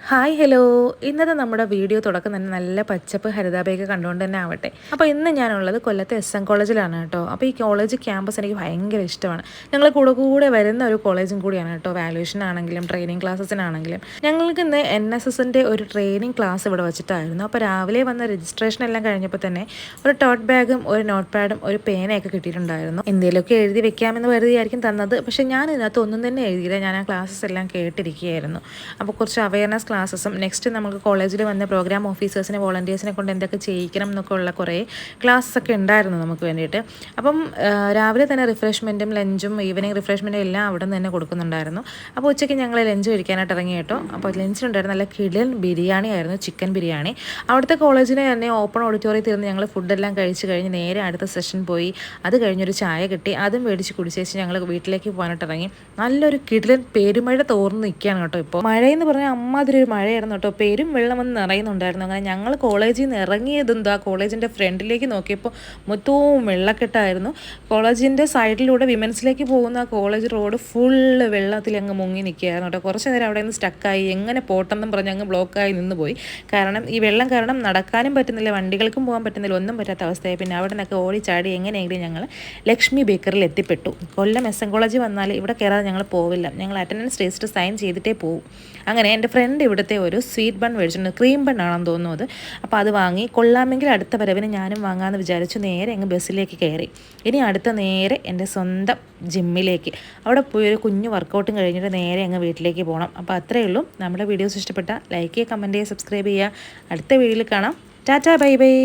Hi hello, ഇന്നത്തെ നമ്മുടെ video തുടക്കം തന്നെ നല്ല പച്ചപ്പ് ഹരിതാഭയൊക്കെ കണ്ടുകൊണ്ട് തന്നെ ആവട്ടെ. അപ്പോൾ ഇന്ന് ഞാനുള്ളത് കൊല്ലത്തെ SM കോളേജിലാണ് കേട്ടോ. അപ്പോൾ ഈ കോളേജ് ക്യാമ്പസ് എനിക്ക് ഭയങ്കര ഇഷ്ടമാണ്. ഞങ്ങൾ കൂടെ വരുന്ന ഒരു കോളേജും കൂടിയാണ് കേട്ടോ. വാല്യൂഷൻ ആണെങ്കിലും ട്രെയിനിങ് ക്ലാസ്സിനാണെങ്കിലും ഞങ്ങൾക്ക് ഇന്ന് NSSൻ്റെ ഒരു ട്രെയിനിങ് ക്ലാസ് ഇവിടെ വെച്ചിട്ടായിരുന്നു. അപ്പോൾ രാവിലെ വന്ന രജിസ്ട്രേഷൻ എല്ലാം കഴിഞ്ഞപ്പോൾ തന്നെ ഒരു ടോട്ട് ബാഗും ഒരു നോട്ട് പാഡും ഒരു പേനയൊക്കെ കിട്ടിയിട്ടുണ്ടായിരുന്നു. എന്തെങ്കിലുമൊക്കെ എഴുതി വെക്കാമെന്ന് കരുതിയായിരിക്കും തന്നത്. പക്ഷേ ഞാൻ ഇതിനകത്ത് ഒന്നും തന്നെ എഴുതിയില്ല. ഞാൻ ആ ക്ലാസ്സസ് എല്ലാം കേട്ടിരിക്കുകയായിരുന്നു. അപ്പോൾ കുറച്ച് അവയർനെസ് ക്ലാസ്സസും നെക്സ്റ്റ് നമുക്ക് കോളേജിൽ വന്ന പ്രോഗ്രാം ഓഫീസേഴ്സിനെ വോളണ്ടിയേഴ്സിനെ കൊണ്ട് എന്തൊക്കെ ചെയ്യിക്കണം എന്നൊക്കെ ഉള്ള കുറേ ക്ലാസ്സൊക്കെ ഉണ്ടായിരുന്നു നമുക്ക് വേണ്ടിയിട്ട്. അപ്പം രാവിലെ തന്നെ റിഫ്രഷ്മെൻറ്റും ലഞ്ചും ഈവനിങ് റിഫ്രഷ്മെൻറ്റും എല്ലാം അവിടെ നിന്ന് തന്നെ കൊടുക്കുന്നുണ്ടായിരുന്നു. അപ്പോൾ ഉച്ചയ്ക്ക് ഞങ്ങൾ ലഞ്ച് കഴിക്കാനായിട്ട് ഇറങ്ങി കേട്ടോ. അപ്പോൾ ലഞ്ചിനുണ്ടായിരുന്നു നല്ല കിടിലൻ ബിരിയാണി ആയിരുന്നു, ചിക്കൻ ബിരിയാണി. അവിടുത്തെ കോളേജിൽ തന്നെ ഓപ്പൺ ഓഡിറ്റോറിയത്തിൽ നിന്ന് ഞങ്ങൾ ഫുഡെല്ലാം കഴിച്ച് കഴിഞ്ഞ് നേരെ അടുത്ത സെഷൻ പോയി. അത് കഴിഞ്ഞൊരു ചായ കിട്ടി, അതും മേടിച്ച് കുടിച്ചേച്ച് ഞങ്ങൾ വീട്ടിലേക്ക് പോകാനായിട്ട് ഇറങ്ങി. നല്ലൊരു കിടിലൻ പെരുമഴ തോർന്ന് നിൽക്കുകയാണ് കേട്ടോ. ഇപ്പോൾ മഴയെന്ന് പറഞ്ഞാൽ അമ്മാതിരി ഒരു മഴയായിരുന്നു കേട്ടോ. പേരും വെള്ളം വന്ന് നിറയുന്നുണ്ടായിരുന്നു. അങ്ങനെ ഞങ്ങൾ കോളേജിൽ നിന്ന് ഇറങ്ങിയതെന്താ കോളേജിൻ്റെ ഫ്രണ്ടിലേക്ക് നോക്കിയപ്പോൾ മൊത്തവും വെള്ളക്കെട്ടായിരുന്നു. കോളേജിൻ്റെ സൈഡിലൂടെ വിമൻസിലേക്ക് പോകുന്ന കോളേജ് റോഡ് ഫുള്ള് വെള്ളത്തിൽ അങ്ങ് മുങ്ങി നിൽക്കുകയായിരുന്നു കേട്ടോ. കുറച്ച് നേരം അവിടെ നിന്ന് സ്റ്റക്കായി, എങ്ങനെ പോട്ടെന്നും പറഞ്ഞ് അങ്ങ് ബ്ലോക്കായി നിന്ന് പോയി. കാരണം ഈ വെള്ളം കാരണം നടക്കാനും പറ്റുന്നില്ല, വണ്ടികൾക്കും പോകാൻ പറ്റുന്നില്ല, ഒന്നും പറ്റാത്ത അവസ്ഥയായി. പിന്നെ അവിടെ നിന്നൊക്കെ ഓടിച്ചാടി എങ്ങനെയെങ്കിലും ഞങ്ങൾ ലക്ഷ്മി ബേക്കറിൽ എത്തിപ്പെട്ടു. കൊല്ലം SM കോളേജിൽ വന്നാൽ ഇവിടെ കയറാതെ ഞങ്ങൾ പോവില്ല. ഞങ്ങൾ അറ്റൻഡൻസ് രജിസ്റ്റർ സൈൻ ചെയ്തിട്ടേ പോകും. അങ്ങനെ എൻ്റെ ഫ്രണ്ട് ഇവിടുത്തെ ഒരു സ്വീറ്റ് ബൺ മേടിച്ചിട്ടുണ്ട്, ക്രീം ബൺ ആണെന്ന് തോന്നുന്നത്. അപ്പോൾ അത് വാങ്ങി കൊള്ളാമെങ്കിൽ അടുത്ത വരവിന് ഞാനും വാങ്ങാമെന്ന് വിചാരിച്ചു. നേരെ അങ്ങ് ബസ്സിലേക്ക് കയറി. ഇനി അടുത്ത നേരെ എൻ്റെ സ്വന്തം ജിമ്മിലേക്ക്. അവിടെ പോയി ഒരു കുഞ്ഞു വർക്കൗട്ടും കഴിഞ്ഞിട്ട് നേരെ അങ്ങ് വീട്ടിലേക്ക് പോകണം. അപ്പോൾ അത്രയേ ഉള്ളൂ. നമ്മുടെ വീഡിയോസ് ഇഷ്ടപ്പെട്ട ലൈക്ക് ചെയ്യുക, കമൻറ്റ് ചെയ്യുക, സബ്സ്ക്രൈബ് ചെയ്യുക. അടുത്ത വീഡിയോയിൽ കാണാം. Tata bye bye.